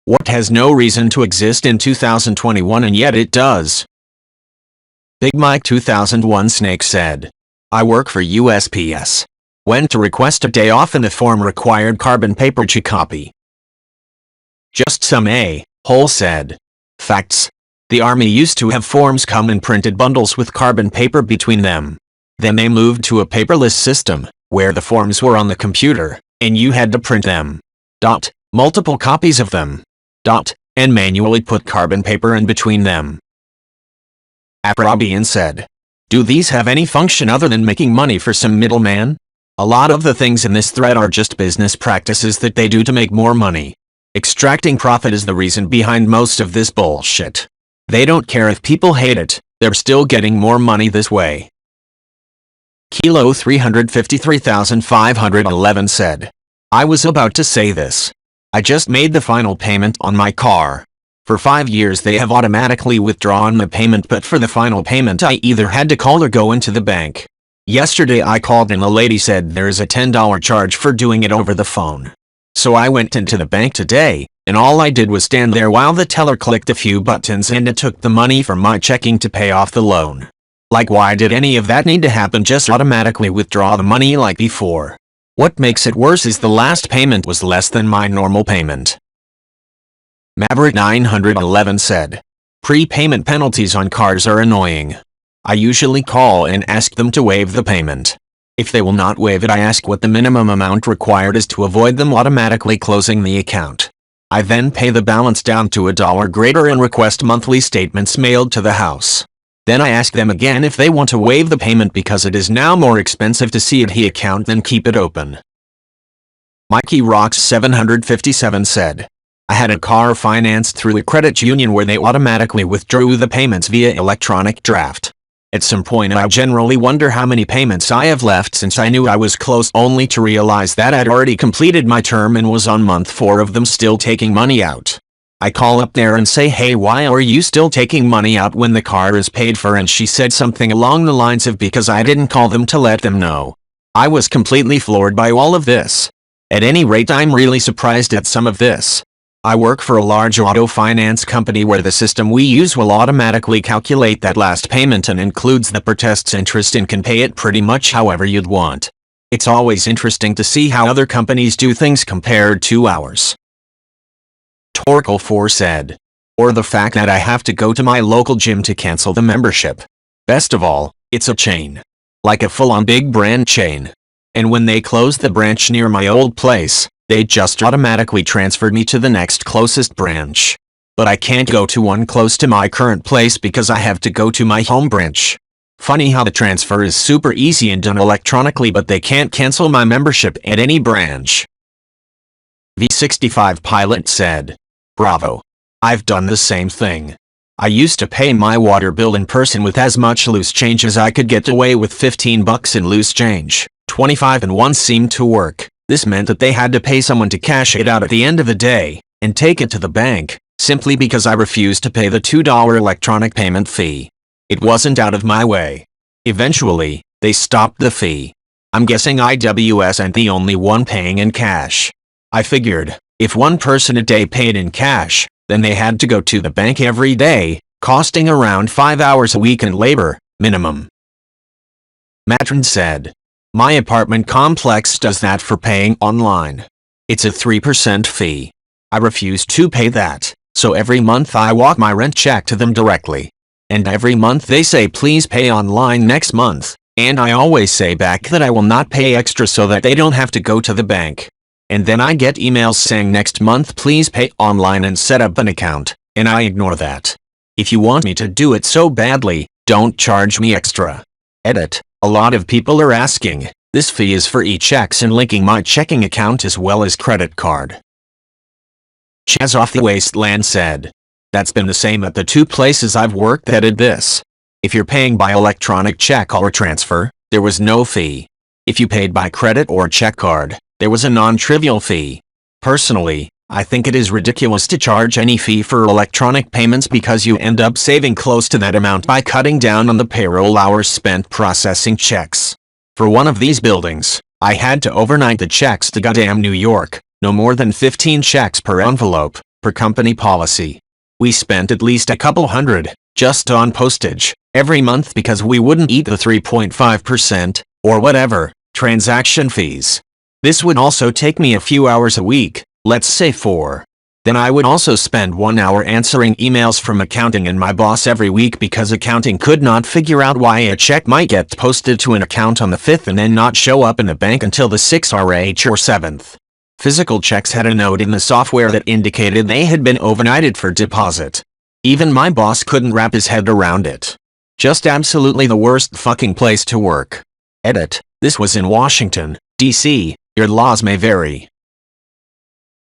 What has no reason to exist in 2021 and yet it does? Big Mike 2001 Snake said, I work for USPS. Went to request a day off and the form required carbon paper to copy. Just some a-hole said, facts. The Army used to have forms come in printed bundles with carbon paper between them. Then they moved to a paperless system, where the forms were on the computer, and you had to print them. Multiple copies of them. And manually put carbon paper in between them. Aprabian said, do these have any function other than making money for some middleman? A lot of the things in this thread are just business practices that they do to make more money. Extracting profit is the reason behind most of this bullshit. They don't care if people hate it, they're still getting more money this way. Kilo 353,511 said, I was about to say this. I just made the final payment on my car. For 5 years they have automatically withdrawn my payment, but for the final payment I either had to call or go into the bank. Yesterday I called and the lady said there's a $10 charge for doing it over the phone. So I went into the bank today, and all I did was stand there while the teller clicked a few buttons and it took the money from my checking to pay off the loan. Like, why did any of that need to happen? Just automatically withdraw the money like before. What makes it worse is the last payment was less than my normal payment. Maverick 911 said, prepayment penalties on cars are annoying. I usually call and ask them to waive the payment. If they will not waive it, I ask what the minimum amount required is to avoid them automatically closing the account. I then pay the balance down to $1 greater and request monthly statements mailed to the house. Then I ask them again if they want to waive the payment because it is now more expensive to see the account than keep it open. Mikey Rocks 757 said, I had a car financed through a credit union where they automatically withdrew the payments via electronic draft. At some point I generally wonder how many payments I have left since I knew I was close, only to realize that I'd already completed my term and was on month 4 of them still taking money out. I call up there and say, hey, why are you still taking money out when the car is paid for? And she said something along the lines of because I didn't call them to let them know. I was completely floored by all of this. At any rate, I'm really surprised at some of this. I work for a large auto finance company where the system we use will automatically calculate that last payment and includes the protest's interest and can pay it pretty much however you'd want. It's always interesting to see how other companies do things compared to ours. Torkel 4 said, or the fact that I have to go to my local gym to cancel the membership. Best of all, it's a chain. Like a full-on big brand chain. And when they closed the branch near my old place, they just automatically transferred me to the next closest branch. But I can't go to one close to my current place because I have to go to my home branch. Funny how the transfer is super easy and done electronically, but they can't cancel my membership at any branch. V65 Pilot said, bravo. I've done the same thing. I used to pay my water bill in person with as much loose change as I could get away with. $15 in loose change, 25 and 1 seemed to work. This meant that they had to pay someone to cash it out at the end of the day, and take it to the bank, simply because I refused to pay the $2 electronic payment fee. It wasn't out of my way. Eventually, they stopped the fee. I'm guessing IWS ain't the only one paying in cash. I figured, if one person a day paid in cash, then they had to go to the bank every day, costing around 5 hours a week in labor, minimum. Matron said, my apartment complex does that for paying online. It's a 3% fee. I refuse to pay that, so every month I walk my rent check to them directly. And every month they say please pay online next month, and I always say back that I will not pay extra so that they don't have to go to the bank. And then I get emails saying next month please pay online and set up an account, and I ignore that. If you want me to do it so badly, don't charge me extra. Edit. A lot of people are asking, this fee is for e-checks and linking my checking account as well as credit card. Chaz off the Wasteland said, that's been the same at the 2 places I've worked that did this. If you're paying by electronic check or transfer, there was no fee. If you paid by credit or check card, there was a non-trivial fee. Personally, I think it is ridiculous to charge any fee for electronic payments because you end up saving close to that amount by cutting down on the payroll hours spent processing checks. For one of these buildings, I had to overnight the checks to goddamn New York, no more than 15 checks per envelope, per company policy. We spent at least a couple hundred, just on postage, every month because we wouldn't eat the 3.5%, or whatever, transaction fees. This would also take me a few hours a week, let's say 4. Then I would also spend 1 hour answering emails from accounting and my boss every week because accounting could not figure out why a check might get posted to an account on the 5th and then not show up in the bank until the 6th or 7th. Physical checks had a note in the software that indicated they had been overnighted for deposit. Even my boss couldn't wrap his head around it. Just absolutely the worst fucking place to work. Edit. This was in Washington, D.C. Your laws may vary.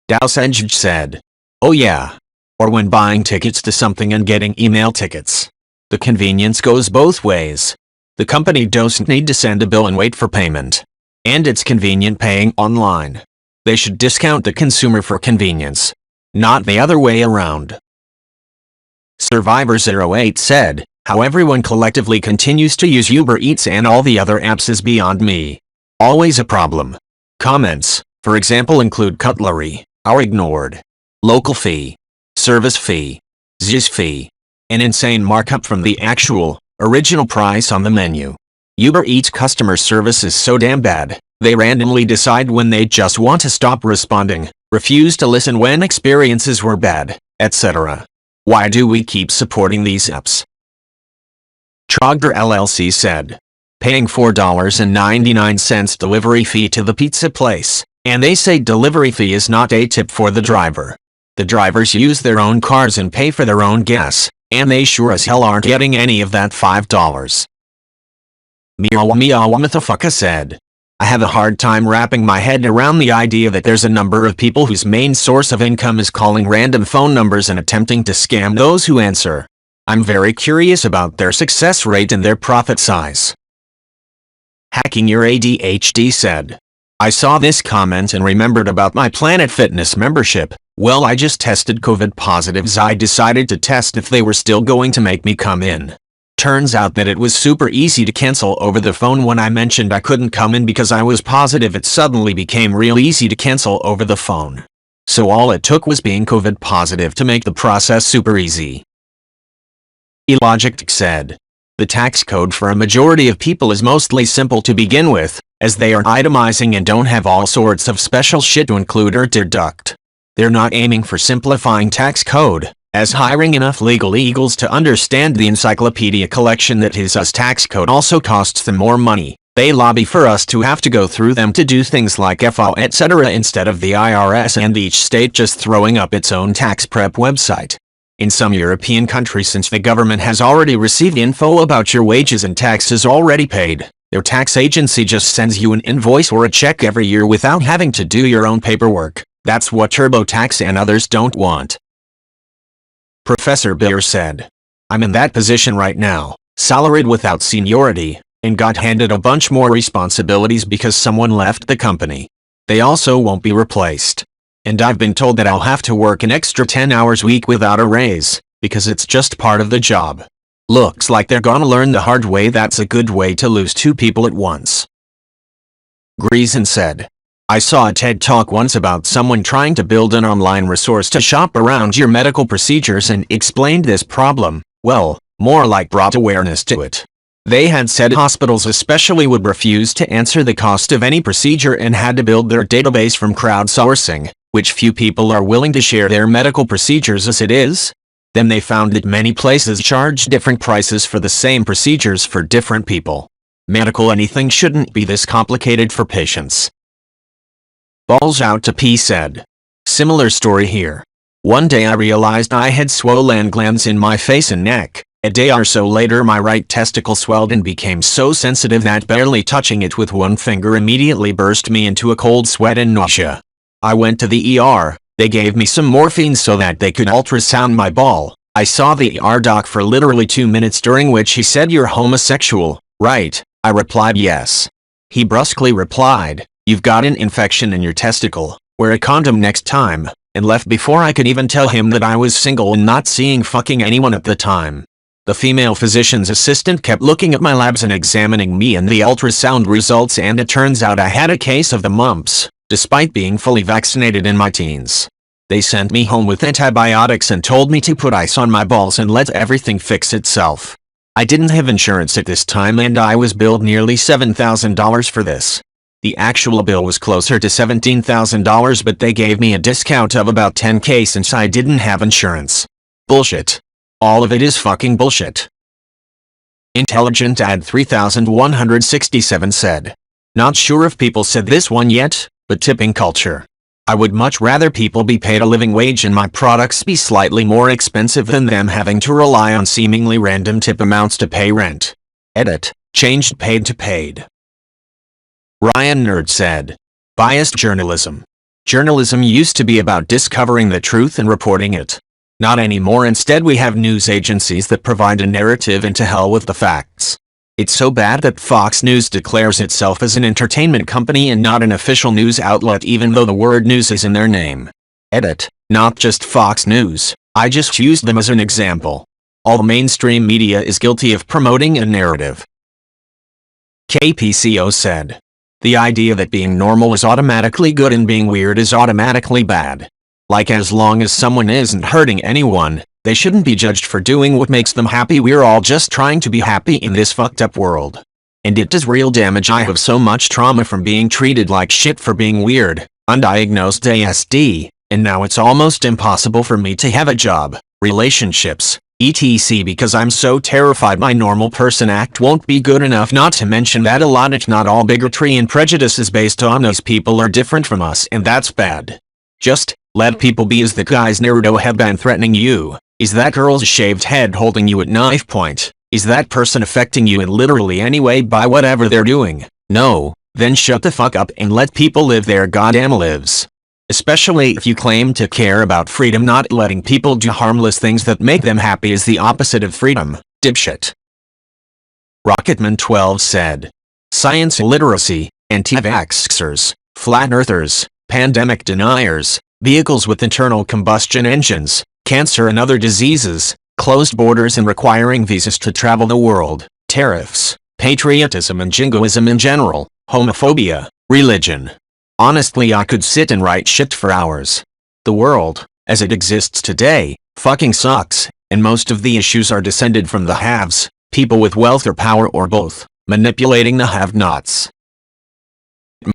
Dowsage said. Oh yeah. Or when buying tickets to something and getting email tickets. The convenience goes both ways. The company doesn't need to send a bill and wait for payment. And it's convenient paying online. They should discount the consumer for convenience. Not the other way around. Survivor08 said, how everyone collectively continues to use Uber Eats and all the other apps is beyond me. Always a problem. Comments, for example, include cutlery, are ignored. Local fee, service fee, ZIS fee, an insane markup from the actual, original price on the menu. Uber Eats customer service is so damn bad, they randomly decide when they just want to stop responding, refuse to listen when experiences were bad, etc. Why do we keep supporting these apps? Trogger LLC said, paying $4.99 delivery fee to the pizza place, and they say delivery fee is not a tip for the driver. The drivers use their own cars and pay for their own gas, and they sure as hell aren't getting any of that $5. Meow motherfucker said, I have a hard time wrapping my head around the idea that there's a number of people whose main source of income is calling random phone numbers and attempting to scam those who answer. I'm very curious about their success rate and their profit size. Hacking Your ADHD said, I saw this comment and remembered about my Planet Fitness membership. Well, I just tested COVID positives. I decided to test if they were still going to make me come in. Turns out that it was super easy to cancel over the phone. When I mentioned I couldn't come in because I was positive, it suddenly became real easy to cancel over the phone. So all it took was being COVID positive to make the process super easy. Illogic said, the tax code for a majority of people is mostly simple to begin with, as they are itemizing and don't have all sorts of special shit to include or deduct. They're not aiming for simplifying tax code, as hiring enough legal eagles to understand the encyclopedia collection that is us tax code also costs them more money. They lobby for us to have to go through them to do things like FO etc. instead of the IRS and each state just throwing up its own tax prep website. In some European countries, since the government has already received info about your wages and taxes already paid, their tax agency just sends you an invoice or a check every year without having to do your own paperwork. That's what TurboTax and others don't want. Professor Beer said, I'm in that position right now, salaried without seniority, and got handed a bunch more responsibilities because someone left the company. They also won't be replaced. And I've been told that I'll have to work an extra 10 hours a week without a raise, because it's just part of the job. Looks like they're gonna learn the hard way. That's a good way to lose 2 people at once. Greason said, I saw a TED Talk once about someone trying to build an online resource to shop around your medical procedures and explained this problem, well, more like brought awareness to it. They had said hospitals especially would refuse to answer the cost of any procedure and had to build their database from crowdsourcing, which few people are willing to share their medical procedures as it is. Then they found that many places charge different prices for the same procedures for different people. Medical anything shouldn't be this complicated for patients. Balls out to P said, similar story here. One day I realized I had swollen glands in my face and neck. A day or so later my right testicle swelled and became so sensitive that barely touching it with one finger immediately burst me into a cold sweat and nausea. I went to the ER, they gave me some morphine so that they could ultrasound my ball. I saw the ER doc for literally 2 minutes, during which he said, "You're homosexual, right?" I replied yes. He brusquely replied, "You've got an infection in your testicle, wear a condom next time," and left before I could even tell him that I was single and not seeing fucking anyone at the time. The female physician's assistant kept looking at my labs and examining me and the ultrasound results, and it turns out I had a case of the mumps, despite being fully vaccinated in my teens. They sent me home with antibiotics and told me to put ice on my balls and let everything fix itself. I didn't have insurance at this time and I was billed nearly $7,000 for this. The actual bill was closer to $17,000, but they gave me a discount of about $10,000 since I didn't have insurance. Bullshit. All of it is fucking bullshit. Intelligent Ad 3167 said. Not sure if people said this one yet, but tipping culture. I would much rather people be paid a living wage and my products be slightly more expensive than them having to rely on seemingly random tip amounts to pay rent. Edit. Changed paid to paid. Ryan Nerd said. Biased journalism. Journalism used to be about discovering the truth and reporting it. Not anymore. Instead we have news agencies that provide a narrative and to hell with the facts. It's so bad that Fox News declares itself as an entertainment company and not an official news outlet even though the word news is in their name. Edit. Not just Fox News, I just used them as an example. All the mainstream media is guilty of promoting a narrative. KPCO said. The idea that being normal is automatically good and being weird is automatically bad. Like as long as someone isn't hurting anyone, they shouldn't be judged for doing what makes them happy. We're all just trying to be happy in this fucked up world. And it does real damage. I have so much trauma from being treated like shit for being weird, undiagnosed ASD, and now it's almost impossible for me to have a job, relationships, etc. because I'm so terrified my normal person act won't be good enough. Not to mention that a lot if not all bigotry and prejudice is based on those people are different from us and that's bad. Just let people be. Is the guy's Naruto headband threatening you? Is that girl's shaved head holding you at knife point? Is that person affecting you in literally any way by whatever they're doing? No, then shut the fuck up and let people live their goddamn lives. Especially if you claim to care about freedom. Not letting people do harmless things that make them happy is the opposite of freedom, dipshit. Rocketman12 said. Science illiteracy, anti-vaxxers, flat earthers, pandemic deniers, vehicles with internal combustion engines, cancer and other diseases, closed borders and requiring visas to travel the world, tariffs, patriotism and jingoism in general, homophobia, religion. Honestly, I could sit and write shit for hours. The world, as it exists today, fucking sucks, and most of the issues are descended from the haves, people with wealth or power or both, manipulating the have-nots.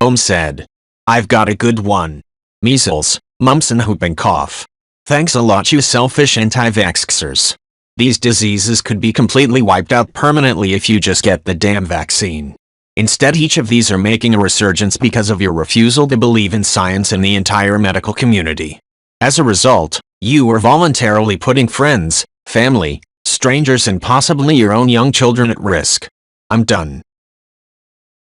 Mom said. I've got a good one. Measles, mumps and whooping cough. Thanks a lot you selfish anti-vaxxers. These diseases could be completely wiped out permanently if you just get the damn vaccine. Instead, each of these are making a resurgence because of your refusal to believe in science and the entire medical community. As a result, you are voluntarily putting friends, family, strangers and possibly your own young children at risk. I'm done.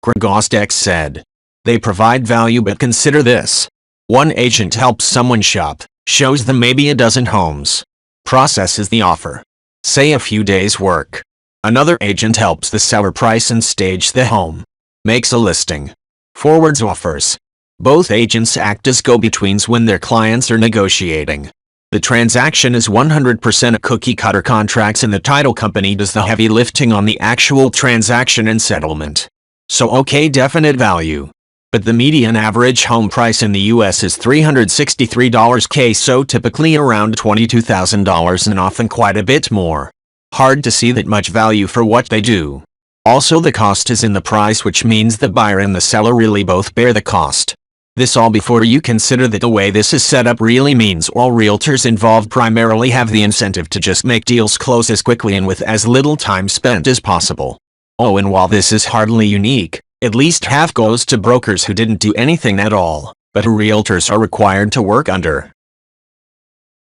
Gregostek said. They provide value, but consider this. One agent helps someone shop, shows them maybe a dozen homes, processes the offer, say a few days work. Another agent helps the seller price and stage the home, makes a listing, forwards offers. Both agents act as go-betweens when their clients are negotiating. The transaction is 100% a cookie-cutter contracts and the title company does the heavy lifting on the actual transaction and settlement. So okay, definite value. But the median average home price in the US is $363,000, so typically around $22,000 and often quite a bit more. Hard to see that much value for what they do. Also, the cost is in the price, which means the buyer and the seller really both bear the cost. This all before you consider that the way this is set up really means all realtors involved primarily have the incentive to just make deals close as quickly and with as little time spent as possible. Oh, and while this is hardly unique, at least half goes to brokers who didn't do anything at all, but who realtors are required to work under.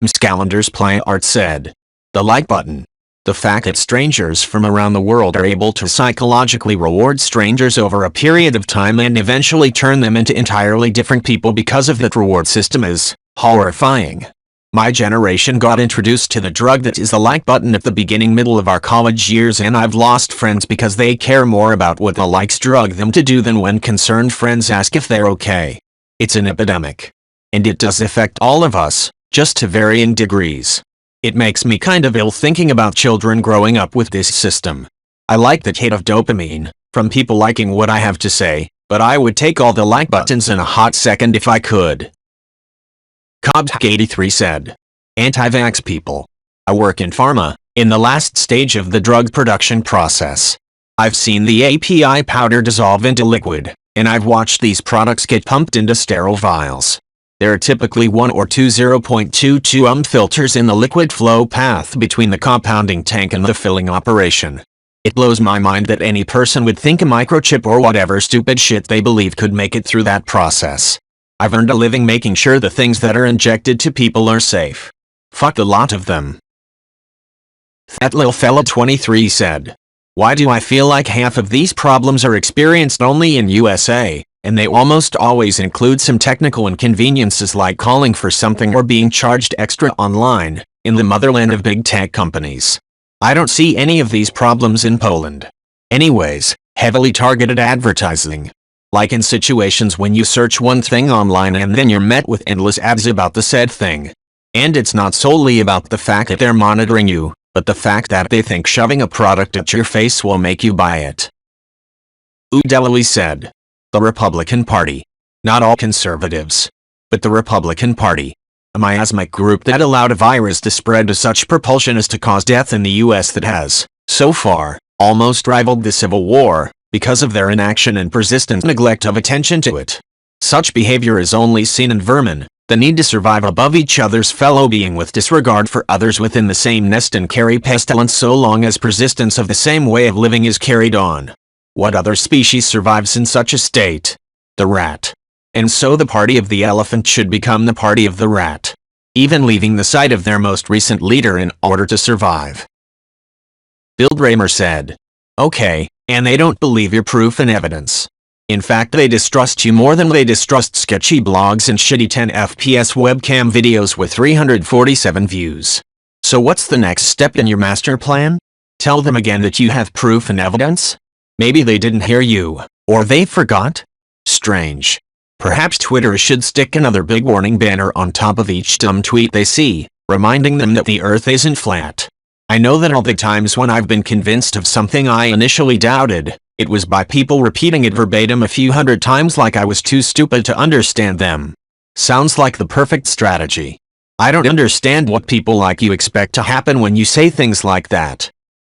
Scalender's Play Art said. The like button. The fact that strangers from around the world are able to psychologically reward strangers over a period of time and eventually turn them into entirely different people because of that reward system is horrifying. My generation got introduced to the drug that is the like button at the middle of our college years, and I've lost friends because they care more about what the likes drug them to do than when concerned friends ask if they're okay. It's an epidemic. And it does affect all of us, just to varying degrees. It makes me kind of ill thinking about children growing up with this system. I like the hit of dopamine from people liking what I have to say, but I would take all the like buttons in a hot second if I could. Cobbs83 said. Anti-vax people. I work in pharma, in the last stage of the drug production process. I've seen the API powder dissolve into liquid, and I've watched these products get pumped into sterile vials. There are typically 1 or 2 0.22 filters in the liquid flow path between the compounding tank and the filling operation. It blows my mind that any person would think a microchip or whatever stupid shit they believe could make it through that process. I've earned a living making sure the things that are injected to people are safe. Fuck a lot of them. That little fella 23 said. Why do I feel like half of these problems are experienced only in USA, and they almost always include some technical inconveniences like calling for something or being charged extra online, in the motherland of big tech companies. I don't see any of these problems in Poland. Anyways, heavily targeted advertising. Like in situations when you search one thing online and then you're met with endless ads about the said thing. And it's not solely about the fact that they're monitoring you, but the fact that they think shoving a product at your face will make you buy it. Udelawi said. The Republican Party. Not all conservatives. But the Republican Party. A miasmic group that allowed a virus to spread to such propulsion as to cause death in the US that has, so far, almost rivaled the Civil War, because of their inaction and persistent neglect of attention to it. Such behavior is only seen in vermin, the need to survive above each other's fellow being with disregard for others within the same nest and carry pestilence so long as persistence of the same way of living is carried on. What other species survives in such a state? The rat. And so the party of the elephant should become the party of the rat. Even leaving the side of their most recent leader in order to survive. Bill Bramer said. Okay, and they don't believe your proof and evidence. In fact, they distrust you more than they distrust sketchy blogs and shitty 10 FPS webcam videos with 347 views. So what's the next step in your master plan? Tell them again that you have proof and evidence? Maybe they didn't hear you, or they forgot? Strange. Perhaps Twitter should stick another big warning banner on top of each dumb tweet they see, reminding them that the Earth isn't flat. I know that all the times when I've been convinced of something I initially doubted, it was by people repeating it verbatim a few hundred times like I was too stupid to understand them. Sounds like the perfect strategy. I don't understand what people like you expect to happen when you say things like that.